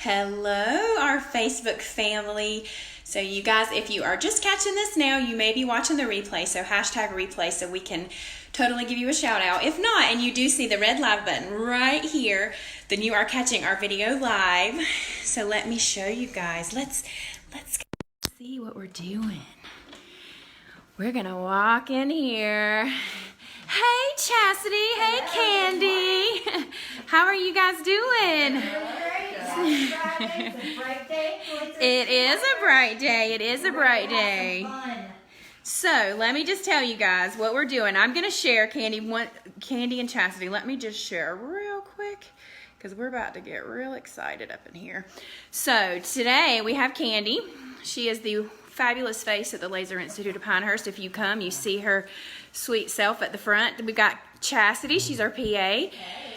Hello, our Facebook family. So you guys, if you are just catching this now, you may be watching the replay, so hashtag replay so we can totally give you a shout out. If not, and you do see the red live button right here, then you are catching our video live. So let me show you guys. Let's see what we're doing. We're gonna walk in here. Hey Chastity, hey Candy. How are you guys doing? It is a bright day. It is a bright day. So let me just tell you guys what we're doing. I'm gonna share Candy and Chastity. Let me just share real quick because we're about to get real excited up in here. So today we have Candy. She is the fabulous face at the Laser Institute of Pinehurst. If you come, you see her sweet self at the front. We've got Chastity, she's our PA.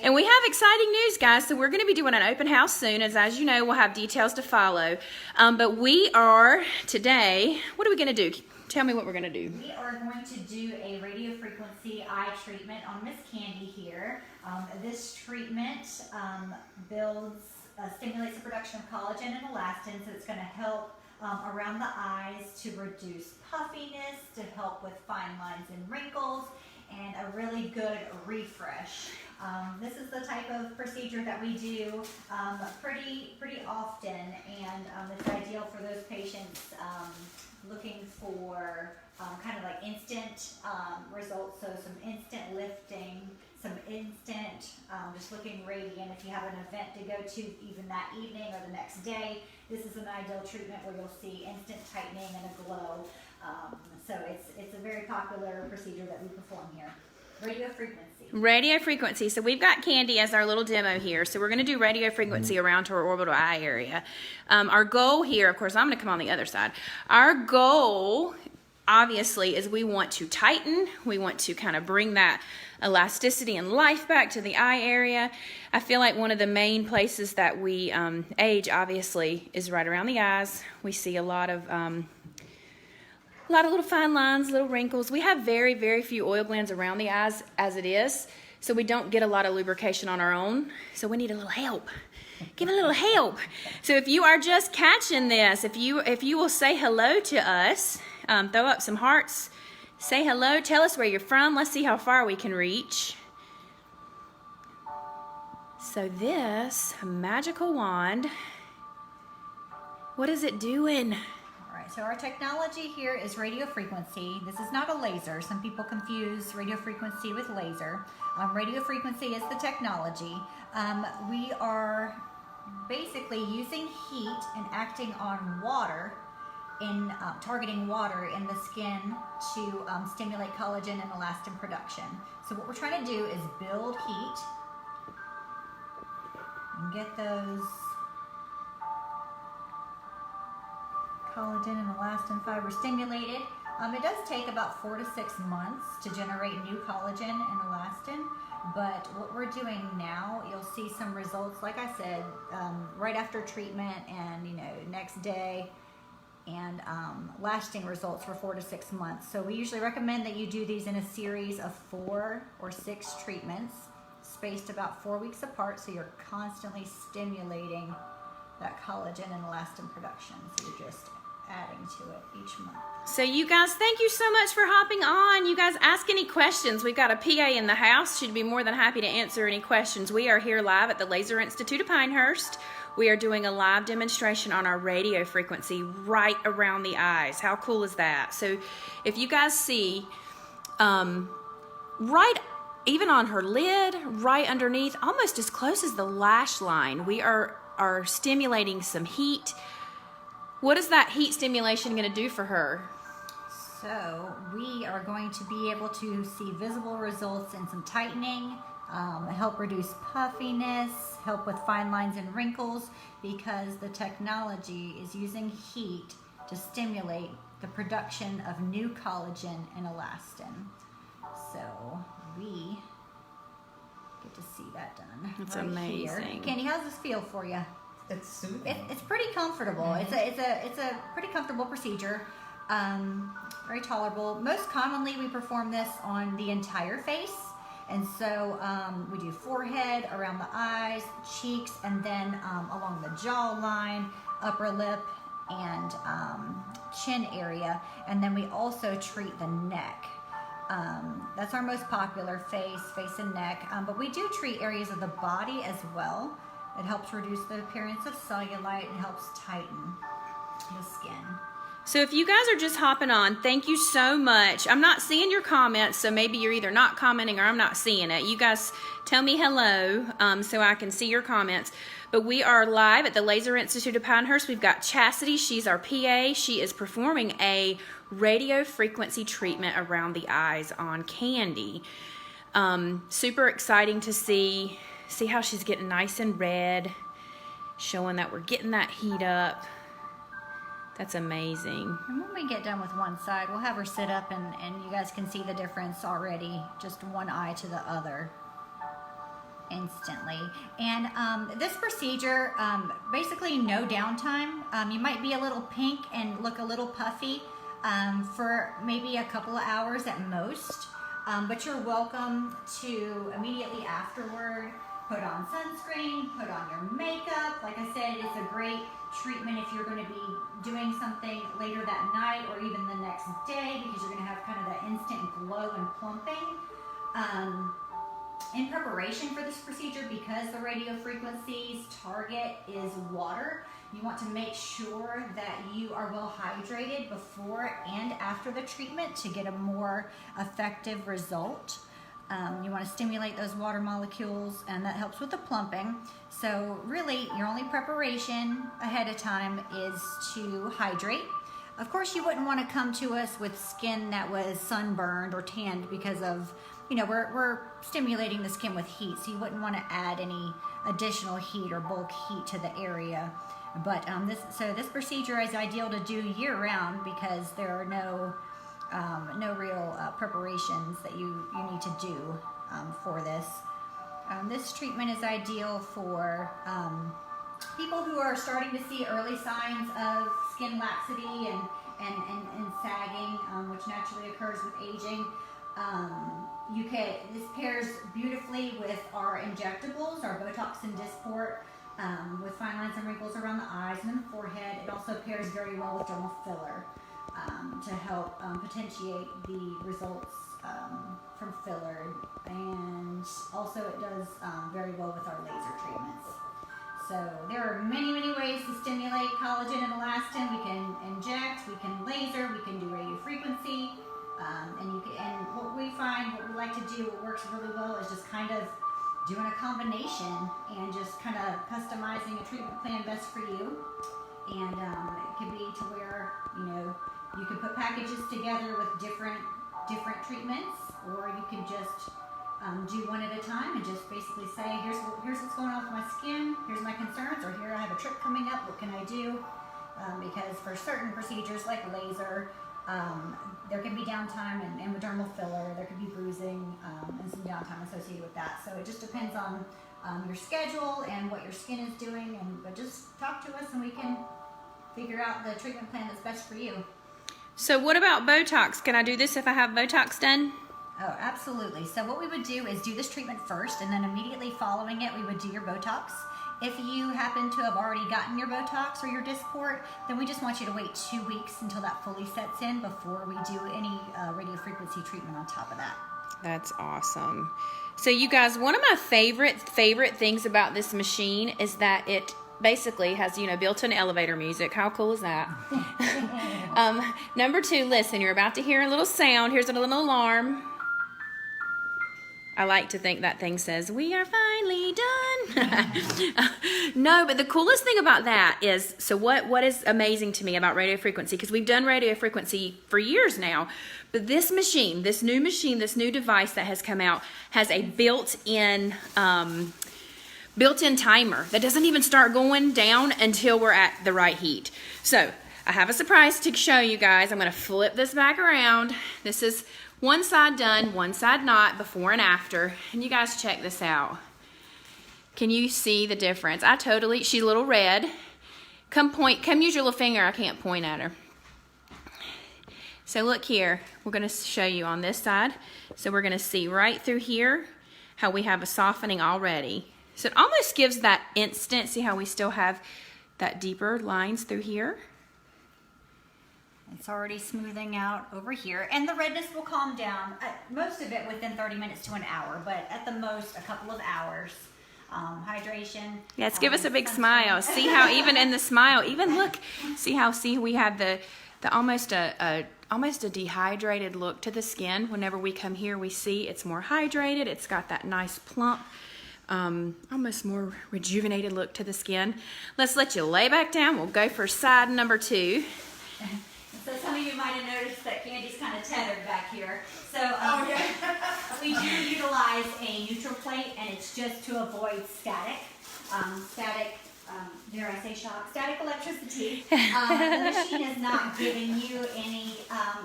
And we have exciting news, guys. So we're going to be doing an open house soon. As you know, we'll have details to follow. But we are today, what are we going to do? Tell me what we're going to do. We are going to do a radio frequency eye treatment on Miss Candy here. This treatment stimulates the production of collagen and elastin, so it's going to help around the eyes to reduce puffiness, to help with fine lines and wrinkles, and a really good refresh. This is the type of procedure that we do pretty often, and it's ideal for those patients looking for kind of like instant results, so some instant lifting, some instant just looking radiant. If you have an event to go to even that evening or the next day, this is an ideal treatment where you'll see instant tightening and a glow. So it's a very popular procedure that we perform here. Radio frequency. Radio frequency. So we've got Candy as our little demo here. So we're going to do radio frequency around her orbital eye area. Our goal here, of course, I'm going to come on the other side. Our goal, obviously, is we want to tighten. We want to kind of bring that elasticity and life back to the eye area. I feel like one of the main places that we age, obviously, is right around the eyes. We see a lot of little fine lines, little wrinkles. We have very, very few oil glands around the eyes as it is, so we don't get a lot of lubrication on our own. So we need a little help. Give a little help. So if you are just catching this, if you will say hello to us, throw up some hearts, say hello, tell us where you're from. Let's see how far we can reach. So this magical wand, what is it doing? So our technology here is radio frequency. This is not a laser. Some people confuse radio frequency with laser. Radio frequency is the technology. We are basically using heat and acting on water, in targeting water in the skin to stimulate collagen and elastin production. So what we're trying to do is build heat and get those collagen and elastin fibers stimulated. It does take about 4 to 6 months to generate new collagen and elastin, but what we're doing now, you'll see some results, like I said, right after treatment and next day, and lasting results for 4 to 6 months. So we usually recommend that you do these in a series of 4 or 6 treatments, spaced about 4 weeks apart, so you're constantly stimulating that collagen and elastin production. So you're just adding to it each month. So you guys, thank you so much for hopping on. You guys ask any questions. We've got a PA in the house. She'd be more than happy to answer any questions. We are here live at the Laser Institute of Pinehurst. We are doing a live demonstration on our radio frequency right around the eyes. How cool is that? So if you guys see, right even on her lid, right underneath, almost as close as the lash line, we are stimulating some heat. What is that heat stimulation going to do for her? So we are going to be able to see visible results in some tightening, help reduce puffiness, help with fine lines and wrinkles, because the technology is using heat to stimulate the production of new collagen and elastin. So we get to see that done. That's right amazing. Here. Candy, how's this feel for you? It's soothing. It's pretty comfortable. It's a pretty comfortable procedure. Very tolerable. Most commonly, we perform this on the entire face. And so we do forehead, around the eyes, cheeks, and then along the jawline, upper lip, and chin area. And then we also treat the neck. That's our most popular, face and neck. But we do treat areas of the body as well. It helps reduce the appearance of cellulite and helps tighten the skin. So if you guys are just hopping on, thank you so much. I'm not seeing your comments, so maybe you're either not commenting or I'm not seeing it. You guys tell me hello so I can see your comments. But we are live at the Laser Institute of Pinehurst. We've got Chastity. She's our PA. She is performing a radio frequency treatment around the eyes on Candy. Super exciting to see how she's getting nice and red, showing that we're getting that heat up. That's amazing. And when we get done with one side, we'll have her sit up and you guys can see the difference already, just one eye to the other instantly. And this procedure, basically no downtime. You might be a little pink and look a little puffy for maybe a couple of hours at most, but you're welcome to immediately afterward put on sunscreen, put on your makeup. Like I said, it's a great treatment if you're going to be doing something later that night or even the next day, because you're going to have kind of that instant glow and plumping. In preparation for this procedure, because the radio frequency's target is water, you want to make sure that you are well hydrated before and after the treatment to get a more effective result. You want to stimulate those water molecules, and that helps with the plumping. So really, your only preparation ahead of time is to hydrate. Of course, you wouldn't want to come to us with skin that was sunburned or tanned because of, we're stimulating the skin with heat, so you wouldn't want to add any additional heat or bulk heat to the area. But this procedure is ideal to do year-round because there are no real preparations that you need to do for this. This treatment is ideal for people who are starting to see early signs of skin laxity and sagging, which naturally occurs with aging. This pairs beautifully with our injectables, our Botox and Dysport, with fine lines and wrinkles around the eyes and the forehead. It also pairs very well with dermal filler. To help potentiate the results from filler, and also it does very well with our laser treatments. So there are many ways to stimulate collagen and elastin. We can inject, we can laser, we can do radio frequency, and what we like to do, what works really well is just kind of doing a combination and just kind of customizing a treatment plan best for you. And it could be to where you can put packages together with different treatments, or you can just do one at a time and just basically say, here's what's going on with my skin, here's my concerns, or here I have a trip coming up, what can I do? Because for certain procedures like laser, there can be downtime, and with dermal filler, there could be bruising and some downtime associated with that. So it just depends on your schedule and what your skin is doing, but just talk to us and we can figure out the treatment plan that's best for you. So what about Botox? Can I do this if I have Botox done? Oh, absolutely. So what we would do is do this treatment first, and then immediately following it, we would do your Botox. If you happen to have already gotten your Botox or your Dysport, then we just want you to wait 2 weeks until that fully sets in before we do any radiofrequency treatment on top of that. That's awesome. So you guys, one of my favorite things about this machine is that it basically has, built-in elevator music. How cool is that? Number 2, listen, you're about to hear a little sound. Here's a little alarm. I like to think that thing says, "We are finally done." No, but the coolest thing about that is, so what is amazing to me about radio frequency, because we've done radio frequency for years now, but this machine, this new device that has come out, has a built-in timer that doesn't even start going down until we're at the right heat. So I have a surprise to show you guys. I'm going to flip this back around. This is one side done, one side not, before and after. And you guys check this out. Can you see the difference? She's a little red. Come use your little finger. I can't point at her. So look here. We're going to show you on this side. So we're going to see right through here. how we have a softening already. So it almost gives that instant, see how we still have that deeper lines through here? It's already smoothing out over here, and the redness will calm down. Most of it within 30 minutes to an hour, but at the most a couple of hours. Hydration. Yes, give us a big smile. See how even in the smile, even look, see we have the almost a dehydrated look to the skin. Whenever we come here, we see it's more hydrated. It's got that nice plump, almost more rejuvenated look to the skin. Let's let you lay back down. We'll go for side number 2. So some of you might have noticed that Candy's kind of tethered back here. So we do utilize a neutral plate, and it's just to avoid static, dare I say shock, static electricity. The machine is not giving you any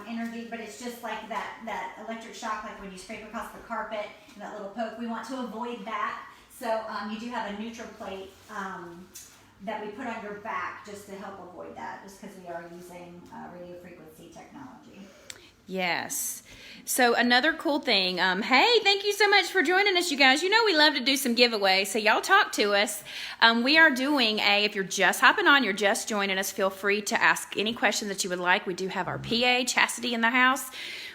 energy, but it's just like that electric shock, like when you scrape across the carpet and that little poke. We want to avoid that. So you do have a neutral plate that we put on your back just to help avoid that, just because we are using radio frequency technology. Yes. So another cool thing, hey, thank you so much for joining us, you guys. You know we love to do some giveaways, so y'all talk to us. We are doing if you're just hopping on, you're just joining us, feel free to ask any questions that you would like. We do have our PA, Chastity, in the house.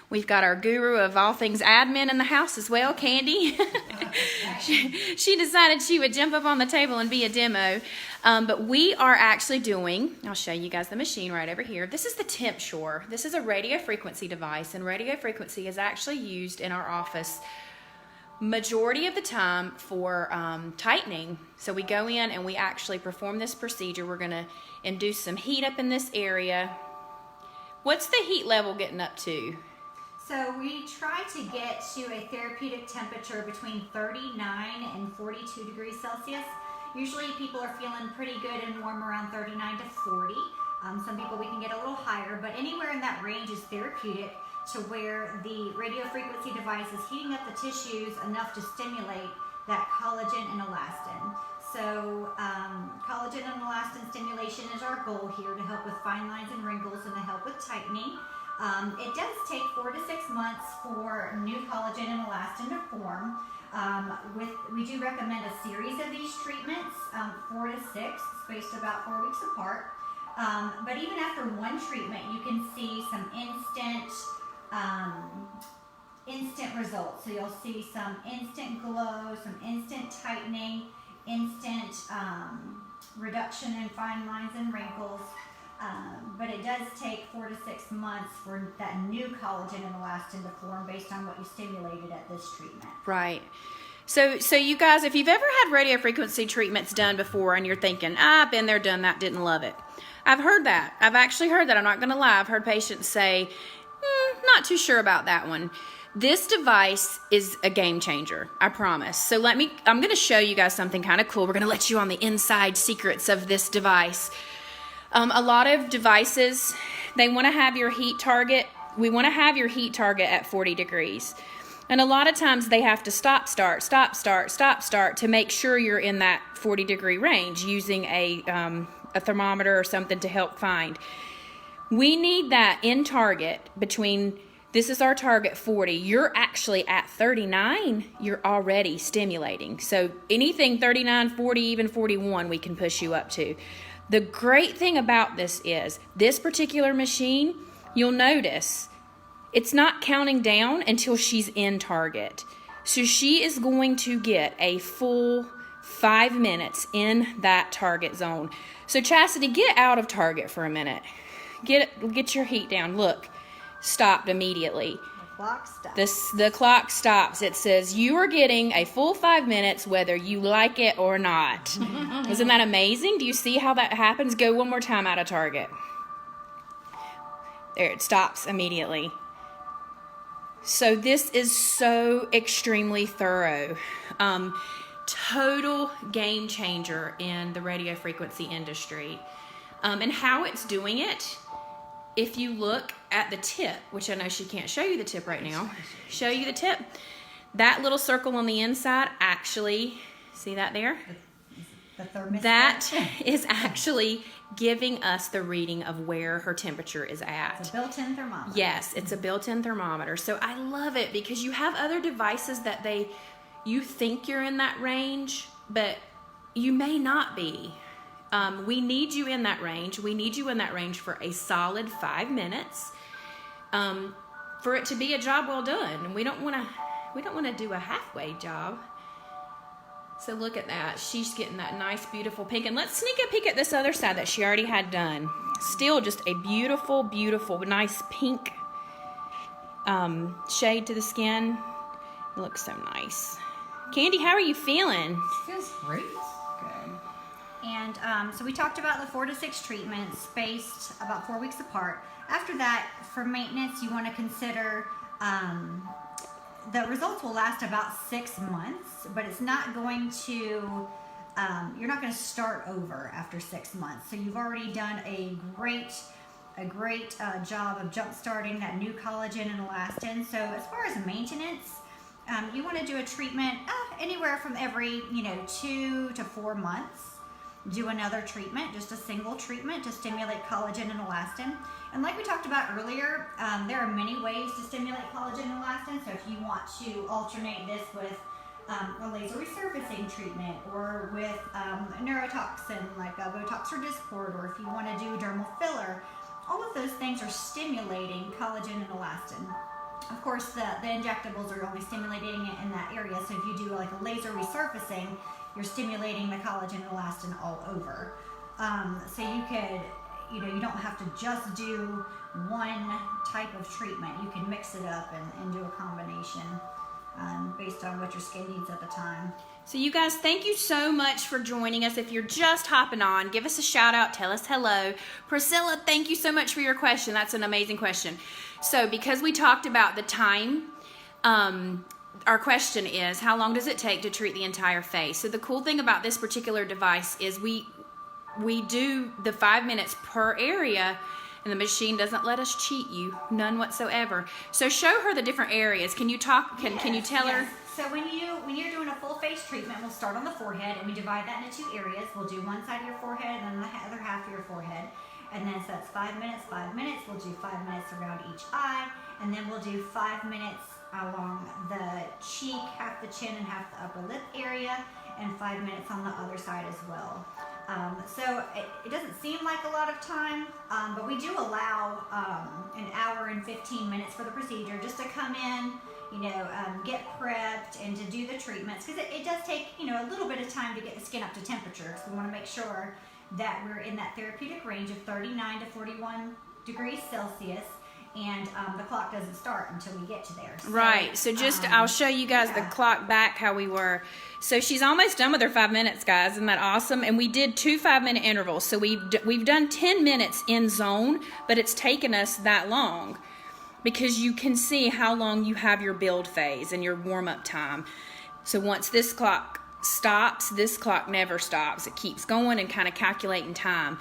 We've got our guru of all things admin in the house as well, Candy. she decided she would jump up on the table and be a demo. But we are actually doing, I'll show you guys the machine right over here. This is the TempSure. This is a radio frequency device, and radio frequency is actually used in our office majority of the time for tightening. So we go in and we actually perform this procedure. We're going to induce some heat up in this area. What's the heat level getting up to? So we try to get to a therapeutic temperature between 39 and 42 degrees Celsius. Usually people are feeling pretty good and warm around 39 to 40. Some people we can get a little higher, but anywhere in that range is therapeutic, to where the radio frequency device is heating up the tissues enough to stimulate that collagen and elastin. So collagen and elastin stimulation is our goal here, to help with fine lines and wrinkles and to help with tightening. It does take 4 to 6 months for new collagen and elastin to form. We do recommend a series of these treatments, 4 to 6, spaced about 4 weeks apart. But even after one treatment, you can see some instant results. So you'll see some instant glow, some instant tightening, instant reduction in fine lines and wrinkles. But it does take 4 to 6 months for that new collagen and elastin to form based on what you stimulated at this treatment. Right. So you guys, if you've ever had radio frequency treatments done before and you're thinking, I've been there, done that, didn't love it. I've heard that. I've actually heard that. I'm not going to lie. I've heard patients say, not too sure about that one. This device is a game changer, I promise. So I'm going to show you guys something kind of cool. We're going to let you on the inside secrets of this device. A lot of devices, they want to have your heat target. We want to have your heat target at 40 degrees. And a lot of times they have to stop, start to make sure you're in that 40 degree range using a thermometer or something to help find. We need that in target between, this is our target 40. You're actually at 39, you're already stimulating. So anything 39, 40, even 41, we can push you up to. The great thing about this is, this particular machine, you'll notice, it's not counting down until she's in target. So she is going to get a full 5 minutes in that target zone. So Chastity, get out of target for a minute. Get your heat down. Look, stopped immediately. The clock stops. The clock stops. It says you are getting a full 5 minutes whether you like it or not. Isn't that amazing? Do you see how that happens? Go one more time out of target. There, it stops immediately. So this is so extremely thorough. Total game changer in the radio frequency industry. And how it's doing it, if you look at the tip, which I know she can't show you the tip right now, show you the tip. That little circle on the inside actually, see that there? The thermostat. That is actually giving us the reading of where her temperature is at. It's a built-in thermometer. Yes, it's a built-in thermometer. So I love it because you have other devices that you think you're in that range, but you may not be. We need you in that range. We need you in that range for a solid 5 minutes, for it to be a job well done. And we don't want to do a halfway job. So look at that. She's getting that nice, beautiful pink. And let's sneak a peek at this other side that she already had done. Still just a beautiful, beautiful, nice pink shade to the skin. It looks so nice. Candy, how are you feeling? Feels great. Good. And so we talked about the 4 to 6 treatments spaced about 4 weeks apart. After that, for maintenance, you want to consider the results will last about 6 months, but it's not going to, you're not going to start over after 6 months. So you've already done a great job of jump starting that new collagen and elastin. So as far as maintenance, you want to do a treatment anywhere from every 2 to 4 months. Do another treatment, just a single treatment to stimulate collagen and elastin. And like we talked about earlier, there are many ways to stimulate collagen and elastin. So if you want to alternate this with a laser resurfacing treatment, or with a neurotoxin like a Botox or Dysport, or if you want to do dermal filler, all of those things are stimulating collagen and elastin. Of course, the injectables are only stimulating it in that area. So if you do like a laser resurfacing, you're stimulating the collagen and elastin all over. So you could, you don't have to just do one type of treatment. You can mix it up and do a combination based on what your skin needs at the time. So you guys, thank you so much for joining us. If you're just hopping on, give us a shout out, tell us hello. Priscilla, thank you so much for your question. That's an amazing question. So because we talked about the time, our question is, how long does it take to treat the entire face? So the cool thing about this particular device is we do the 5 minutes per area, and the machine doesn't let us cheat you, none whatsoever. So show her the different areas. Can you talk? Can you tell her? So when you're doing a full face treatment, we'll start on the forehead, and we divide that into 2 areas. We'll do one side of your forehead and then the other half of your forehead. And then so that's 5 minutes, 5 minutes. We'll do 5 minutes around each eye, and then we'll do 5 minutes along the cheek, half the chin and half the upper lip area, and 5 minutes on the other side as well. So it doesn't seem like a lot of time, but we do allow an hour and 15 minutes for the procedure just to come in, get prepped and to do the treatments, because it does take a little bit of time to get the skin up to temperature. So we want to make sure that we're in that therapeutic range of 39 to 41 degrees Celsius. And the clock doesn't start until we get to there. So, right. So just, I'll show you guys the clock back how we were. So she's almost done with her 5 minutes, guys. Isn't that awesome? And we did 2 5-minute intervals. So we've done 10 minutes in zone, but it's taken us that long because you can see how long you have your build phase and your warm-up time. So once this clock stops, this clock never stops. It keeps going and kind of calculating time.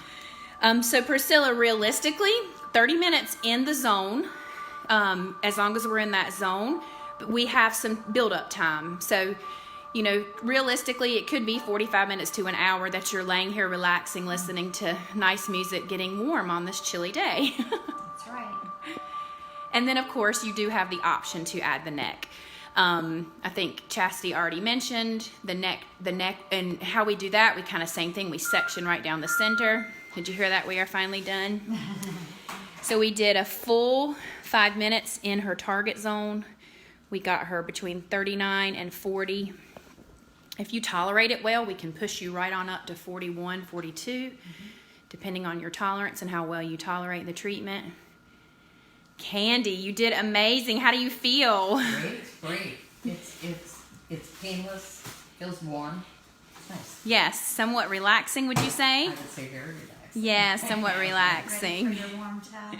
So Priscilla, realistically, 30 minutes in the zone, as long as we're in that zone, but we have some build-up time. So, realistically, it could be 45 minutes to an hour that you're laying here relaxing, listening to nice music, getting warm on this chilly day. That's right. And then, of course, you do have the option to add the neck. I think Chastity already mentioned the neck, and how we do that. We kind of same thing. We section right down the center. Did you hear that? We are finally done. So we did a full 5 minutes in her target zone. We got her between 39 and 40. If you tolerate it well, we can push you right on up to 41, 42, depending on your tolerance and how well you tolerate the treatment. Candy, you did amazing. How do you feel? Great. It's painless. Feels warm. It's nice. Yes, somewhat relaxing, would you say? I would say very relaxing. Yeah, somewhat relaxing. Ready for your warm towel?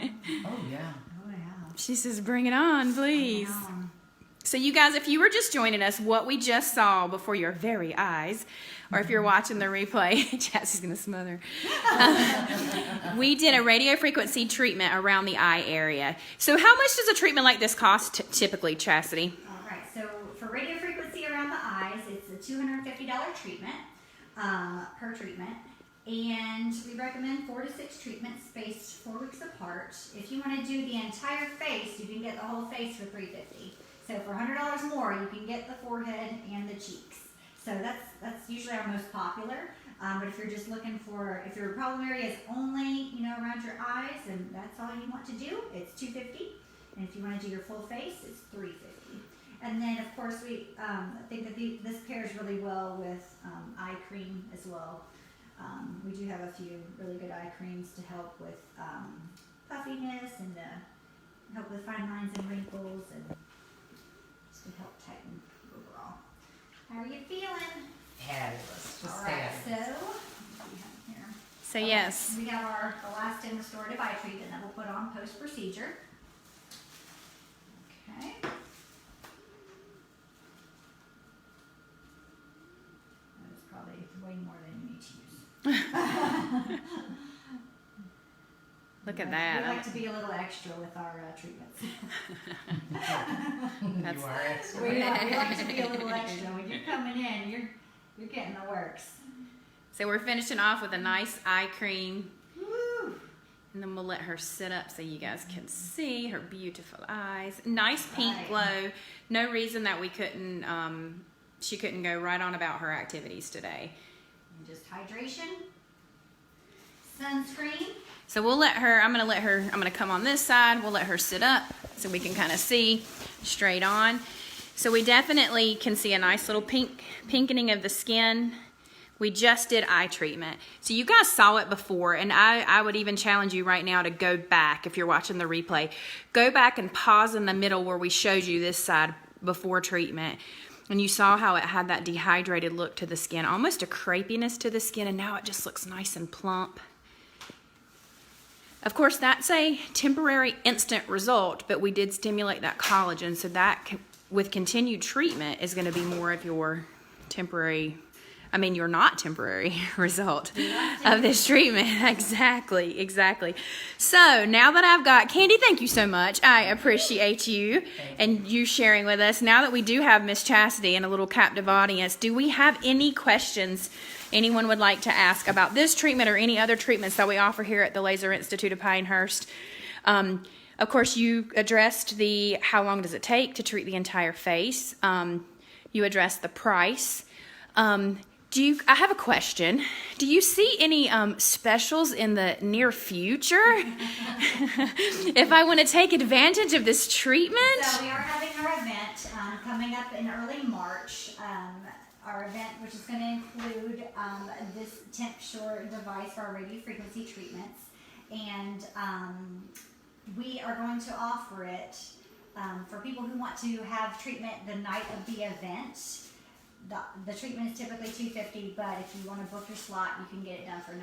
Oh yeah. Oh yeah. She says, bring it on, please. I know. So you guys, if you were just joining us, what we just saw before your very eyes, or if you're watching the replay, Chassie's going to smother. We did a radio frequency treatment around the eye area. So how much does a treatment like this cost typically, Chastity? All right, so for radio frequency around the eyes, it's a $250 treatment per treatment. And we recommend 4 to 6 treatments spaced 4 weeks apart. If you want to do the entire face, you can get the whole face for $350. So for $100 more, you can get the forehead and the cheeks. So that's usually our most popular. But if you're just looking for, if your problem area is only, around your eyes and that's all you want to do, it's $250. And if you want to do your full face, it's $350. And then of course we think that this pairs really well with eye cream as well. We do have a few really good eye creams to help with puffiness and help with fine lines and wrinkles and just to help tighten overall. How are you feeling? Fabulous. Just All right, fabulous. so what do we have here? So yes. We have our Elastin Restorative Eye Treatment that we'll put on post-procedure. Okay. That is probably way more than you need to use. Look at We that. like to be a little extra with our treatments. That's- You are extra. We like to be a little extra. When you're coming in, you're getting the works. So we're finishing off with a nice eye cream. Woo! And then we'll let her sit up so you guys can see her beautiful eyes. Nice pink Right. glow. No reason that we couldn't, she couldn't go right on about her activities today. And just hydration, sunscreen. So we'll let her, I'm gonna come on this side. We'll let her sit up so we can kind of see straight on. So we definitely can see a nice little pinkening of the skin. We just did eye treatment. So you guys saw it before, and I would even challenge you right now to go back if you're watching the replay. Go back and pause in the middle where we showed you this side before treatment. And you saw how it had that dehydrated look to the skin, almost a crepiness to the skin, and now it just looks nice and plump. Of course, that's a temporary instant result, but we did stimulate that collagen, so that with continued treatment is going to be more of your temporary, your not temporary result of this treatment. Exactly. So now that I've got Candy, thank you so much. I appreciate you and you sharing with us. Now that we do have Miss Chastity and a little captive audience, do we have any questions anyone would like to ask about this treatment or any other treatments that we offer here at the Laser Institute of Pinehurst? Of course, you addressed the how long does it take to treat the entire face. You addressed the price. I have a question. Do you see any specials in the near future if I want to take advantage of this treatment? So we are having our event coming up in early March. Our event, which is going to include this TempSure device for our radio frequency treatments, and we are going to offer it for people who want to have treatment the night of the event. The treatment is typically $250, but if you want to book your slot, you can get it done for $99.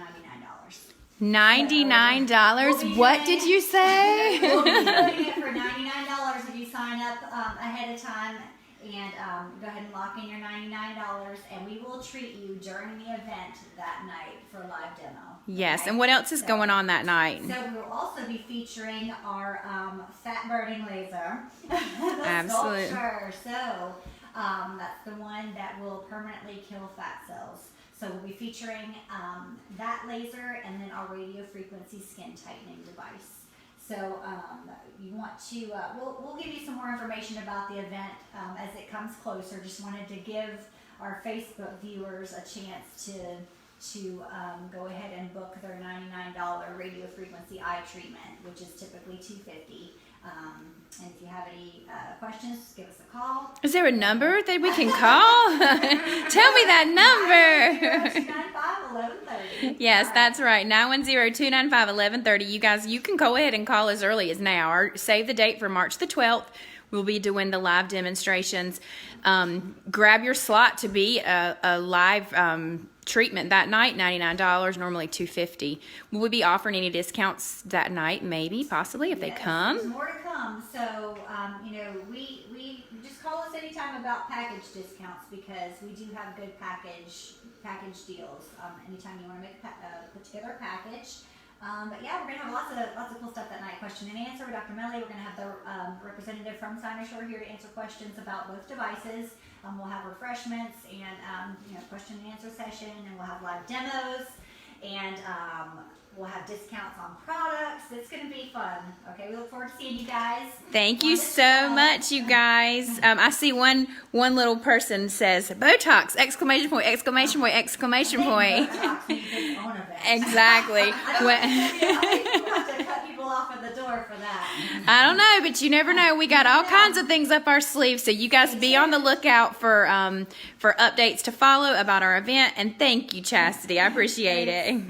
$99? What did you say? We'll be doing it for $99 if you sign up ahead of time. And go ahead and lock in your $99, and we will treat you during the event that night for a live demo. Yes, Okay? and what else is going on that night? So we will also be featuring our fat burning laser. The Absolutely. Sculpture. So that's the one that will permanently kill fat cells. So we'll be featuring that laser and then our radio frequency skin tightening device. So you want to, we'll give you some more information about the event as it comes closer. Just wanted to give our Facebook viewers a chance to go ahead and book their $99 radio frequency eye treatment, which is typically $250. And if you have any questions, give us a call. Is there a number that we can call? Tell me that number. 995-1130. Yes, that's right. 910-295-1130. You guys, you can go ahead and call as early as now or save the date for March the 12th. We'll be doing the live demonstrations. Grab your slot to be a live treatment that night, $99, normally $250. Will we be offering any discounts that night? Maybe, possibly, if they Yes, come. There's more to come. So, we just call us anytime about package discounts because we do have good package deals. Anytime you want to put together a package. But yeah, we're gonna have lots of cool stuff that night. Question and answer with Dr. Melly. We're gonna have the representative from Cynosure here to answer questions about both devices. We'll have refreshments and question and answer session, and we'll have live demos, and We'll have discounts on products. It's going to be fun. Okay, we look forward to seeing you guys. Thank you on the so show. much, you guys. I see one little person says Botox! Exclamation point! Exclamation point! Exclamation point! Botox needs its own event. Exactly. I think we'll have to cut people off at the door for that. I don't know, but you never know. We got all kinds of things up our sleeves, so you guys be on the lookout for updates to follow about our event. And thank you, Chastity. I appreciate it.